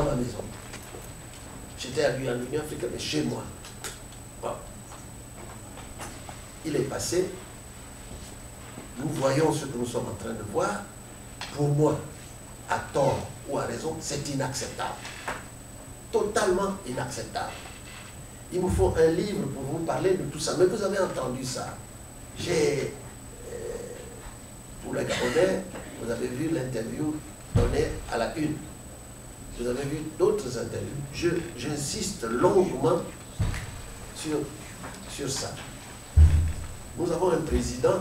dans ma maison. J'étais à l'Union africaine, mais chez moi. Bon. Il est passé. Nous voyons ce que nous sommes en train de voir. Pour moi, à tort ou à raison, c'est inacceptable. Totalement inacceptable. Il me faut un livre pour vous parler de tout ça. Mais vous avez entendu ça. J'ai, pour les Gabonais, vous avez vu l'interview donnée à la une. Vous avez vu d'autres interviews. J'insiste longuement sur ça. Nous avons un président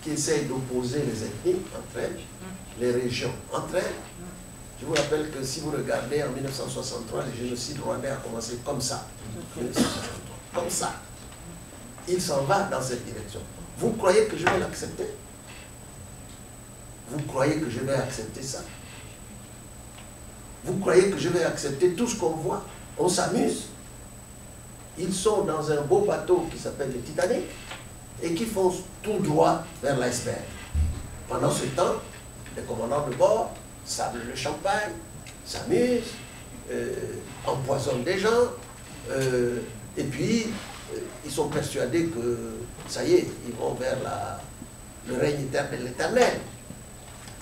qui essaye d'opposer les ethnies entre elles, les régions entre elles. Je vous rappelle que si vous regardez en 1963, le génocide rwandais a commencé comme ça. 1963, comme ça. Il s'en va dans cette direction. Vous croyez que je vais l'accepter? Vous croyez que je vais accepter ça? Vous croyez que je vais accepter tout ce qu'on voit? On s'amuse. Ils sont dans un beau bateau qui s'appelle le Titanic et qui foncent tout droit vers l'iceberg. Pendant ce temps, les commandants de bord sablent le champagne, s'amusent, empoisonnent des gens, et puis ils sont persuadés que ça y est, ils vont vers le règne éternel de l'Éternel.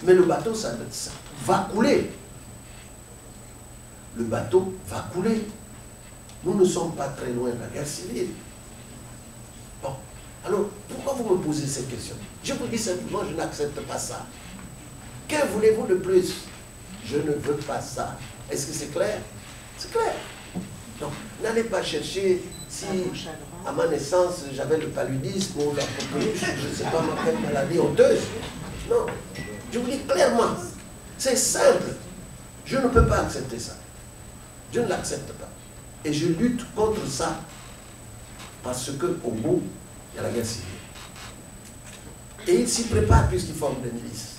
Mais le bateau, ça va couler. Le bateau va couler. Nous ne sommes pas très loin de la guerre civile. Bon, alors, pourquoi vous me posez ces questions? Je vous dis simplement, je n'accepte pas ça. Que voulez-vous de plus? Je ne veux pas ça. Est-ce que c'est clair? C'est clair. Donc, n'allez pas chercher si, à ma naissance, j'avais le paludisme ou la coqueluche, je ne sais pas, ma maladie honteuse. Non. Je vous dis clairement, c'est simple. Je ne peux pas accepter ça. Je ne l'accepte pas. Et je lutte contre ça. Parce qu'au bout, il y a la guerre civile. Et il s'y prépare puisqu'il forme des milices.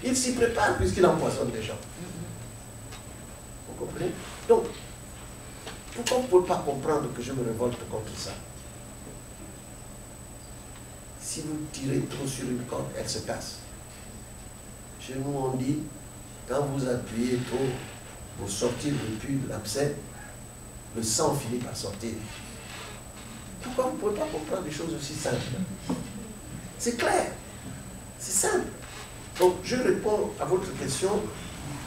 Il s'y prépare puisqu'il empoisonne des gens. Vous comprenez? Donc, pourquoi on ne peut pas comprendre que je me révolte contre ça? Si vous tirez trop sur une corde, elle se casse. Chez nous, on dit, quand vous appuyez trop pour sortir le puits de l'abcès, le sang finit par sortir. Pourquoi vous ne pouvez pas comprendre des choses aussi simples? C'est clair. C'est simple. Donc, je réponds à votre question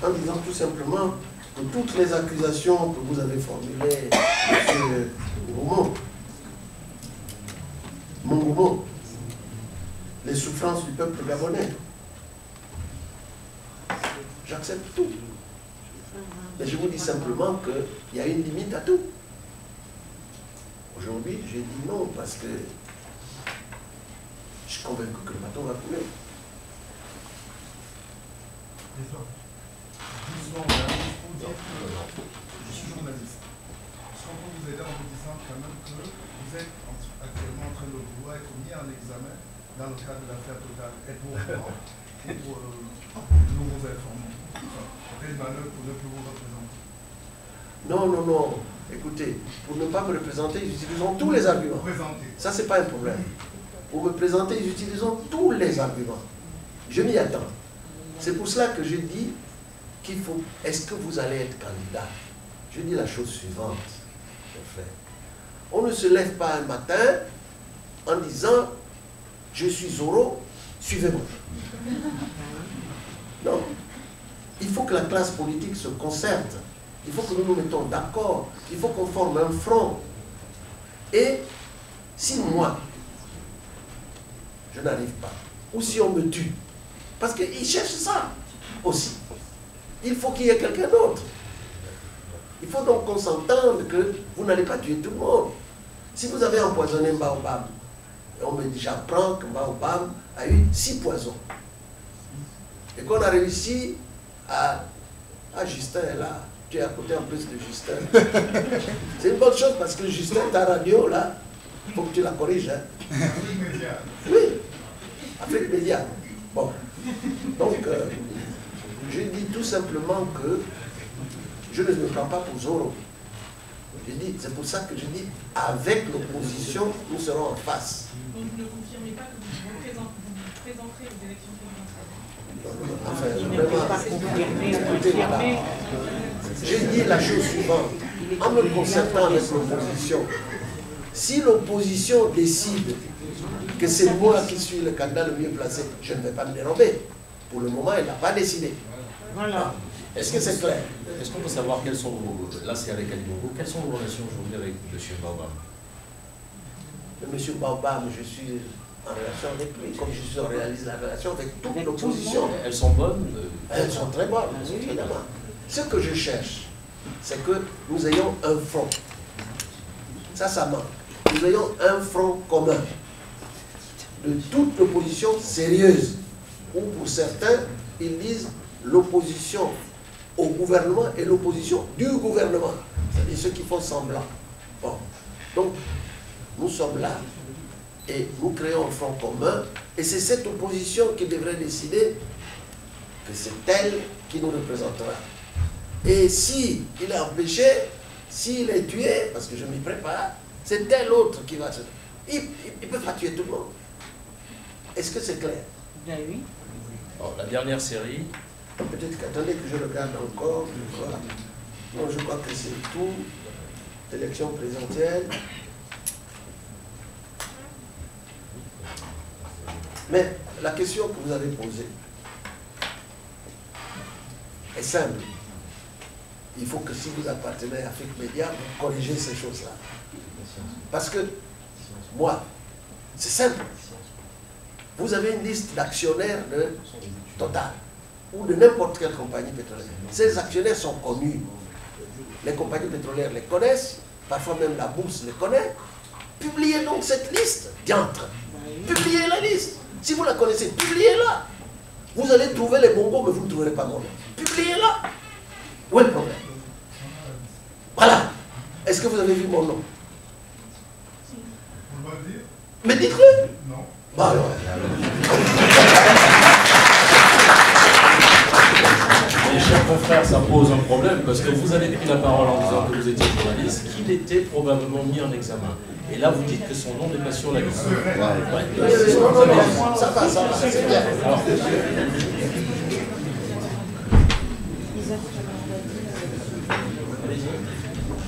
en disant tout simplement que toutes les accusations que vous avez formulées, M. Mongomo, les souffrances du peuple gabonais, j'accepte tout. Mais je vous dis simplement qu'il y a une limite à tout. Aujourd'hui, j'ai dit non parce que je suis convaincu que le bateau va couler. Je suis journaliste. Je comprends que vous êtes en vous disant quand même que vous êtes actuellement en train de vouloir être mis en examen dans le cadre de l'affaire Total. Êtes-vous pour nous vous informer? Quelle valeur pour ne plus vous représenter? Non, non, non. Écoutez, pour ne pas me représenter, ils utiliseront tous les arguments. Ça, c'est pas un problème. Pour me présenter, ils utiliseront tous les arguments. Je m'y attends. C'est pour cela que je dis qu'il faut... Est-ce que vous allez être candidat? Je dis la chose suivante, mon frère. On ne se lève pas un matin en disant « Je suis Zoro, suivez-moi ». Non. Il faut que la classe politique se concerte. Il faut que nous nous mettons d'accord. Il faut qu'on forme un front. Et si moi, je n'arrive pas, ou si on me tue, parce qu'ils cherchent ça aussi, il faut qu'il y ait quelqu'un d'autre. Il faut donc qu'on s'entende que vous n'allez pas tuer tout le monde. Si vous avez empoisonné Baobab, et on me dit, j'apprends que Baobab a eu 6 poisons, et qu'on a réussi à Justin est là. Tu es à côté en plus de Justin. C'est une bonne chose parce que Justin, ta radio là, il faut que tu la corriges. Hein. Oui, Afrique Média. Bon. Donc, je dis tout simplement que je ne me prends pas pour Zoro. C'est pour ça que je dis, avec l'opposition, nous serons en face. Donc vous ne confirmez pas que vous présenterez aux élections présidentielles? Enfin, vraiment, j'ai dit la chose suivante. En me concertant avec l'opposition, si l'opposition décide que c'est moi qui suis le candidat le mieux placé, je ne vais pas me dérober. Pour le moment, elle n'a pas décidé. Voilà. Est-ce que c'est clair? Est-ce qu'on peut savoir quelles sont vos... Là, c'est avec Ali Bongo. Quelles sont vos relations aujourd'hui avec M. Baobab? M. Baobab, je suis en relation avec lui, comme je suis en relation avec toute l'opposition. Elles sont bonnes? Elles sont très bonnes, évidemment. Ce que je cherche, c'est que nous ayons un front. Ça manque. Nous ayons un front commun de toute l'opposition sérieuse. Ou pour certains, ils disent l'opposition au gouvernement et l'opposition du gouvernement. C'est-à-dire ceux qui font semblant. Bon. Donc, nous sommes là et nous créons un front commun et c'est cette opposition qui devrait décider que c'est elle qui nous représentera. Et s'il est empêché, s'il est tué, parce que je m'y prépare, c'est tel autre qui va se... Il ne peut pas tuer tout le monde. Est-ce que c'est clair? Ben oui. Alors, la dernière série... Peut-être qu'attendez que je regarde encore. Non, je crois que c'est tout. Élection présidentielle. Mais la question que vous avez posée est simple. Il faut que si vous appartenez à Afrique Média, vous corrigez ces choses-là. Parce que, moi, c'est simple. Vous avez une liste d'actionnaires de Total ou de n'importe quelle compagnie pétrolière. Ces actionnaires sont connus. Les compagnies pétrolières les connaissent, parfois même la bourse les connaît. Publiez donc cette liste, diantre. Publiez la liste. Si vous la connaissez, publiez-la. Vous allez trouver les bongos, mais vous ne trouverez pas mon nom. Publiez-la. Où est le problème? Voilà. Est-ce que vous avez vu mon nom? On va dire? Mais dites-le. Non. Bah alors. Mes chers confrères, ça pose un problème parce que vous avez pris la parole en disant que vous étiez journaliste, qu'il était probablement mis en examen. Et là, vous dites que son nom n'est pas sur la liste. Ça va, c'est bien. Alors,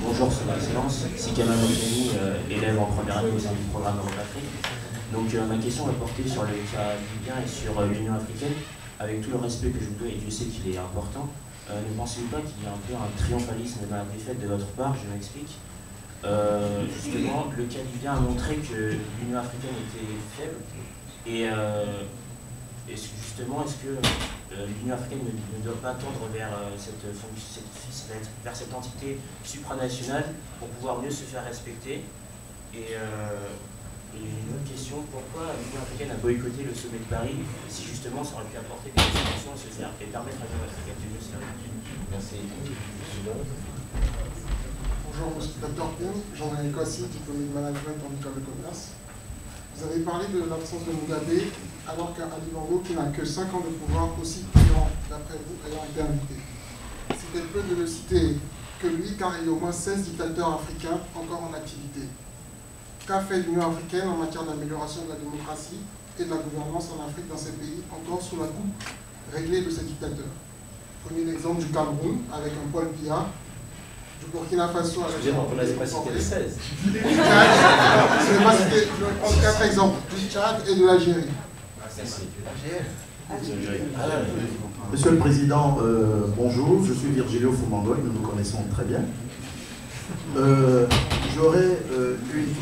bonjour, Son Excellence. Sikama Mouteni, élève en première année au sein du programme Europe Afrique. Donc ma question va porter sur le cas libyen et sur l'Union africaine. Avec tout le respect que je vous dois, et Dieu sait qu'il est important, ne pensez-vous pas qu'il y a un peu un triomphalisme dans la défaite de votre part? Je m'explique. Justement, le cas libyen a montré que l'Union africaine était faible. Et justement, est-ce que l'Union africaine ne doit pas tendre vers cette entité supranationale pour pouvoir mieux se faire respecter? Et une autre question, pourquoi l'Union africaine a boycotté le sommet de Paris si justement ça aurait pu apporter des solutions à se faire et permettre à l'Union africaine de mieux se faire? Merci. Bonjour, monsieur Dr. Ping, Jean-René Kossi, diplômé de management en école de commerce. Vous avez parlé de l'absence de Mugabe, alors qu'un Ali Bongo qui n'a que 5 ans de pouvoir, aussi puissant, d'après vous, ayant été invité. C'était peu de le citer que lui, car il y a au moins 16 dictateurs africains encore en activité. Qu'a fait l'Union africaine en matière d'amélioration de la démocratie et de la gouvernance en Afrique dans ces pays, encore sous la coupe réglée de ces dictateurs? Prenez l'exemple du Cameroun, avec un Paul Biya, du Burkina Faso avec... Excusez-moi, vous n'avez pas cité les 16. Du Tchad, je vais pas citer, je vais prendre 4 exemples, du Tchad et de l'Algérie. Monsieur le Président, bonjour, je suis Virgilio Fumangol, nous nous connaissons très bien. J'aurais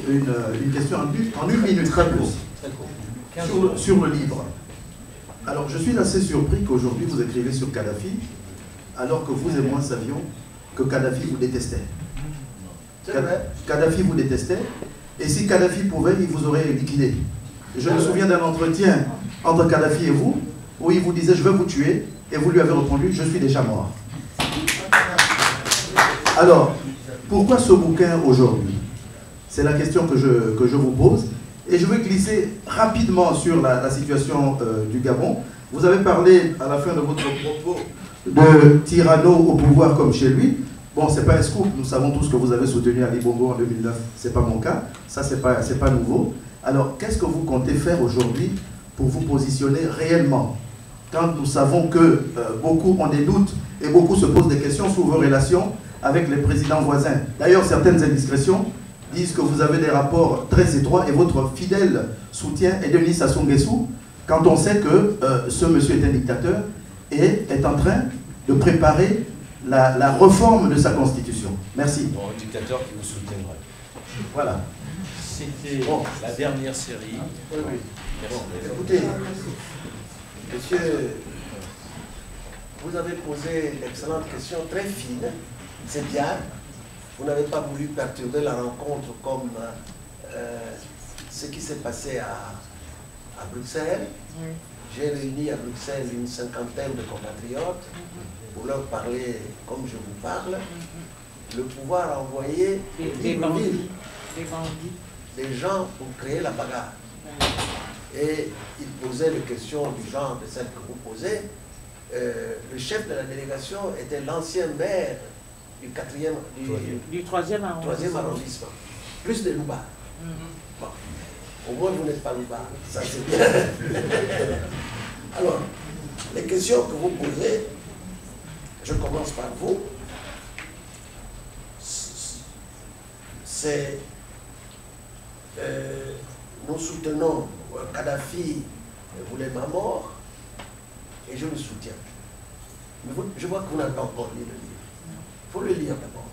une question en une minute, très courte, sur le livre. Alors, je suis assez surpris qu'aujourd'hui vous écrivez sur Kadhafi, alors que vous et moi savions que Kadhafi vous détestait. Kadhafi vous détestait, et si Kadhafi pouvait, il vous aurait liquidé. Je me souviens d'un entretien entre Kadhafi et vous, où il vous disait « je vais vous tuer », et vous lui avez répondu « je suis déjà mort ». Alors, pourquoi ce bouquin aujourd'hui? C'est la question que je vous pose. Et je vais glisser rapidement sur la situation du Gabon. Vous avez parlé à la fin de votre propos de Tirano au pouvoir comme chez lui. Bon, c'est pas un scoop, nous savons tous que vous avez soutenu Ali Bongo en 2009. C'est pas mon cas, ça c'est pas nouveau. Alors, qu'est-ce que vous comptez faire aujourd'hui pour vous positionner réellement? quand nous savons que beaucoup ont des doutes et beaucoup se posent des questions sur vos relations avec les présidents voisins. D'ailleurs, certaines indiscrétions disent que vous avez des rapports très étroits et votre fidèle soutien est Denis Sassou Nguesso, quand on sait que ce monsieur est un dictateur et est en train de préparer la réforme de sa constitution. Merci. Bon, un dictateur qui vous soutiendrait. Voilà. C'était la dernière série. Oui, oui. Merci. Écoutez, monsieur, vous avez posé d'excellentes questions très fines. C'est bien. Vous n'avez pas voulu perturber la rencontre comme ce qui s'est passé à Bruxelles. Oui. J'ai réuni à Bruxelles une cinquantaine de compatriotes pour leur parler comme je vous parle. Le pouvoir a envoyé Des bandits. des gens pour créer la bagarre. Et ils posaient des questions du genre de celles que vous posez. Le chef de la délégation était l'ancien maire du 3e arrondissement. Plus de Louba. Bon. Au moins vous n'êtes pas Louba. Ça c'est bien. Alors, les questions que vous posez, je commence par vous. C'est nous soutenons Kadhafi voulait ma mort et je le soutiens. Mais je vois que vous n'avez pas encore lu le livre. Il faut le lire d'abord.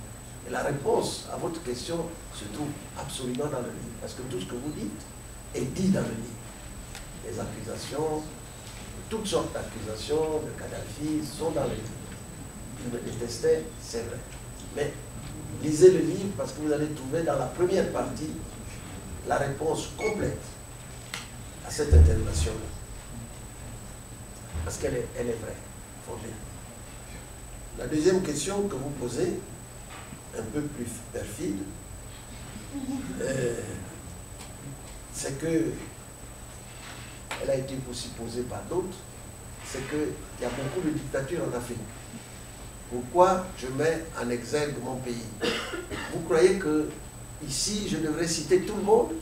Et la réponse à votre question se trouve absolument dans le livre. Parce que tout ce que vous dites est dit dans le livre. Les accusations, toutes sortes d'accusations de Kadhafi sont dans le livre. Il me détestait, c'est vrai. Mais lisez le livre parce que vous allez trouver dans la première partie la réponse complète à cette interrogation-là. Parce qu'elle est vraie, fondée. La deuxième question que vous posez, un peu plus perfide, c'est que, elle a été aussi posée par d'autres, c'est qu'il y a beaucoup de dictatures en Afrique. Pourquoi je mets en exergue mon pays? Vous croyez que ici, je devrais citer tout le monde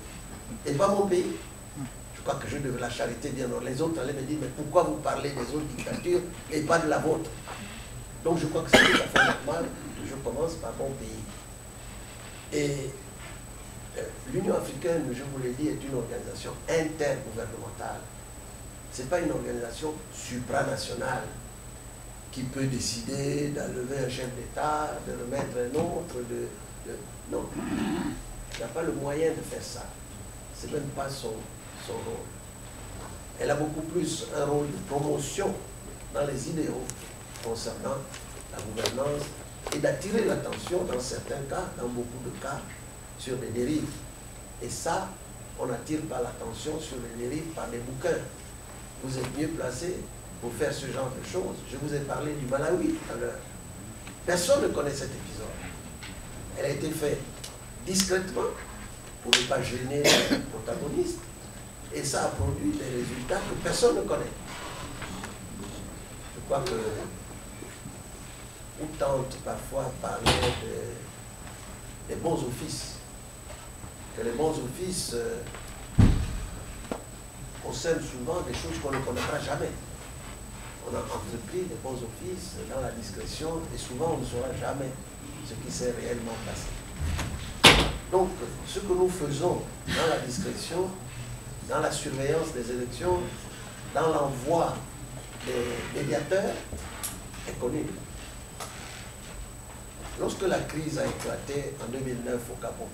et pas mon pays? Je crois que je devrais la charité bien. Les autres allaient me dire, mais pourquoi vous parlez des autres dictatures et pas de la vôtre? Donc je crois que c'est tout à fait normal que je commence par mon pays. Et l'Union africaine, je vous l'ai dit, est une organisation intergouvernementale. Ce n'est pas une organisation supranationale qui peut décider d'enlever un chef d'État, de remettre un autre, non. Elle n'a pas le moyen de faire ça. Ce n'est même pas son rôle. Elle a beaucoup plus un rôle de promotion dans les idéaux concernant la gouvernance et d'attirer l'attention dans certains cas, dans beaucoup de cas, sur les dérives. Et ça, on n'attire pas l'attention sur les dérives par des bouquins. Vous êtes mieux placé pour faire ce genre de choses. Je vous ai parlé du Malawi tout à l'heure. Personne ne connaît cet épisode. Elle a été faite discrètement pour ne pas gêner les protagonistes. Et ça a produit des résultats que personne ne connaît. Je crois que on tente parfois parler des bons offices. Que les bons offices concernent souvent des choses qu'on ne connaîtra jamais. On a entrepris des bons offices dans la discrétion et souvent on ne saura jamais ce qui s'est réellement passé. Donc, ce que nous faisons dans la discrétion, dans la surveillance des élections, dans l'envoi des médiateurs, est connu. Lorsque la crise a éclaté en 2009 au Gabon,